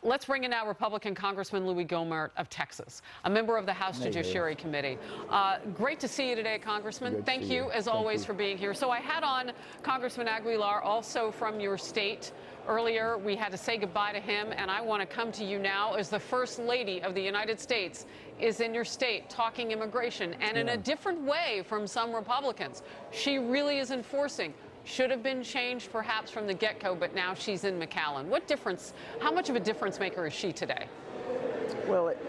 Let's bring in now Republican Congressman Louie Gohmert of Texas, a member of the House Judiciary Committee. Great to see you today, Congressman. Thank you, as always, for being here. So I had on Congressman Aguilar, also from your state. Earlier, we had to say goodbye to him, and I want to come to you now as the First Lady of the United States is in your state talking immigration, and in a different way from some Republicans. She really is enforcing. Should have been changed perhaps from the get-go, but now she's in McAllen. What difference, how much of a difference maker is she today? Well, it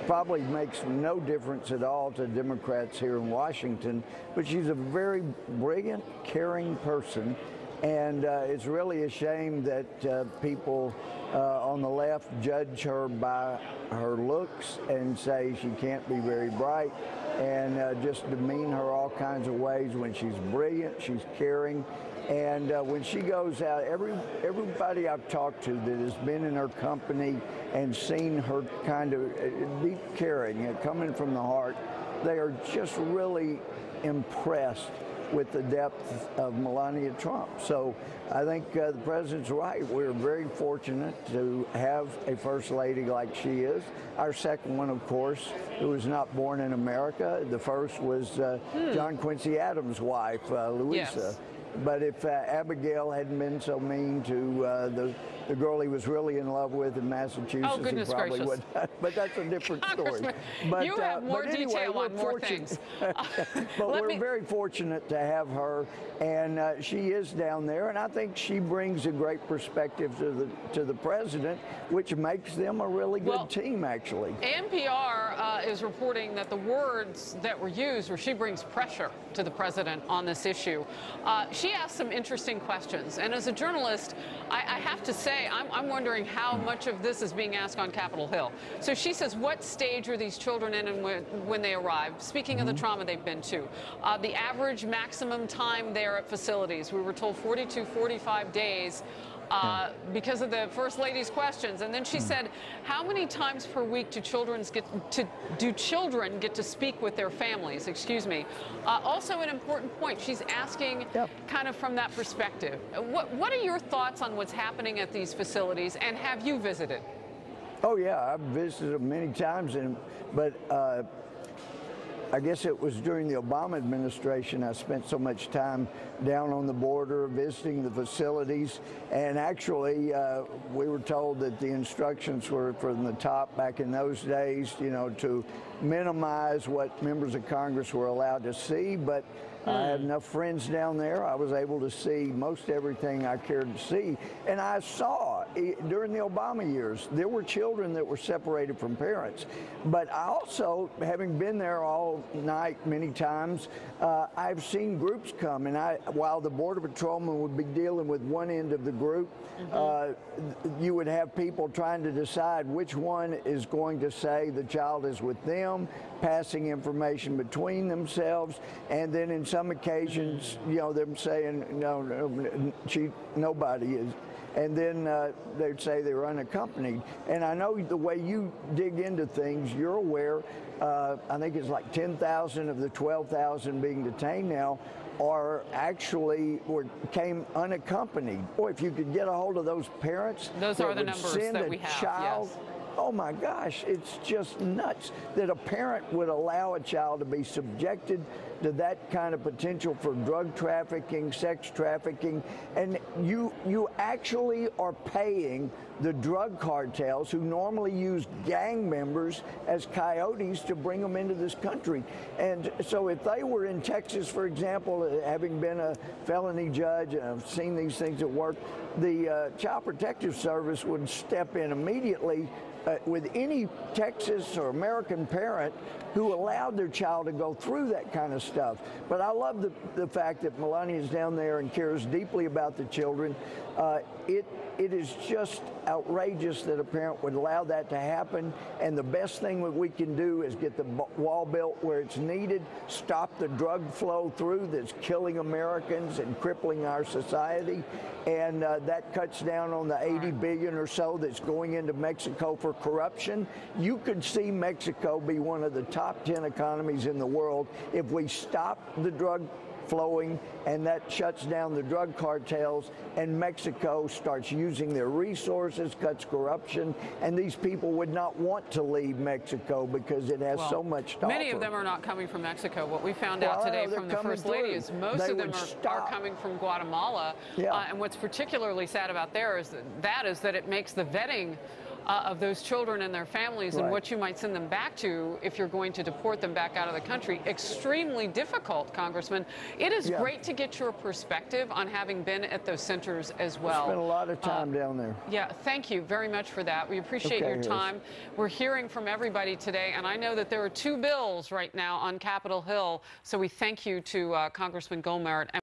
probably makes no difference at all to Democrats here in Washington, but she's a very brilliant, caring person. And it's really a shame that people on the left judge her by her looks and say she can't be very bright, and just demean her all kinds of ways when she's brilliant, she's caring. And when she goes out, everybody I've talked to that has been in her company and seen her kind of deep caring, coming from the heart, they are just really impressed with the depth of Melania Trump. So I think the president's right. We're very fortunate to have a first lady like she is. Our second one, of course, who was not born in America. The first was John Quincy Adams' wife, Louisa. Yes. But if Abigail hadn't been so mean to the girl he was really in love with in Massachusetts, he probably would. But that's a different story. But, you have more detail on more things. But we're very fortunate to have her, and she is down there, and I think she brings a great perspective to the president, which makes them a really good team, actually. NPR is reporting that the words that were used were she brings pressure to the president on this issue. She asked some interesting questions, and as a journalist, I have to say, I'm wondering how much of this is being asked on Capitol Hill. So she says, what stage are these children in and when they arrive? Speaking of the trauma they've been to, the average maximum time there at facilities, we were told 42, 45 days. Because of the First Lady's questions. And then she said, how many times per week do children get to speak with their families? Excuse me. Also an important point, she's asking kind of from that perspective. What are your thoughts on what's happening at these facilities, and have you visited? Oh, yeah, I've visited them many times, but I guess it was during the Obama administration I spent so much time down on the border visiting the facilities, and actually we were told that the instructions were from the top back in those days, you know, to minimize what members of Congress were allowed to see, but I had enough friends down there. I was able to see most everything I cared to see. And I saw during the Obama years, there were children that were separated from parents. But I also, having been there all night many times, I've seen groups come. And while the Border Patrolman would be dealing with one end of the group, you would have people trying to decide which one is going to say the child is with them, passing information between themselves, and then in some occasions, you know, them saying, no, nobody is. And then they'd say they were unaccompanied. And I know the way you dig into things, you're aware, I think it's like 10,000 of the 12,000 being detained now are actually came unaccompanied. Boy, if you could get a hold of those parents, those are the numbers that we have. Child, yes. Oh my gosh, it's just nuts that a parent would allow a child to be subjected to that kind of potential for drug trafficking, sex trafficking, and you actually are paying the drug cartels who normally use gang members as coyotes to bring them into this country. And so if they were in Texas, for example, having been a felony judge, and I've seen these things at work, the Child Protective Service would step in immediately with any Texas or American parent who allowed their child to go through that kind of stuff. But I love the fact that Melania is down there and cares deeply about the children. It is just outrageous that a parent would allow that to happen, and the best thing that we can do is get the wall built where it's needed, stop the drug flow through that's killing Americans and crippling our society, and that cuts down on the 80 billion or so that's going into Mexico for corruption. You could see Mexico be one of the top 10 economies in the world if we stop the drug flowing, and that shuts down the drug cartels, and Mexico starts using their resources, cuts corruption, and these people would not want to leave Mexico because it has so much to offer. Many of them are not coming from Mexico. What we found out today from the First Lady is most of them are coming from Guatemala. And what's particularly sad about there is that it makes the vetting of those children and their families and what you might send them back to if you're going to deport them back out of the country extremely difficult, Congressman. It is great to get your perspective on having been at those centers as well. Spent a lot of time down there. Yeah, thank you very much for that. We appreciate your time. We're hearing from everybody today, and I know that there are 2 bills right now on Capitol Hill, so we thank you to Congressman Gohmert.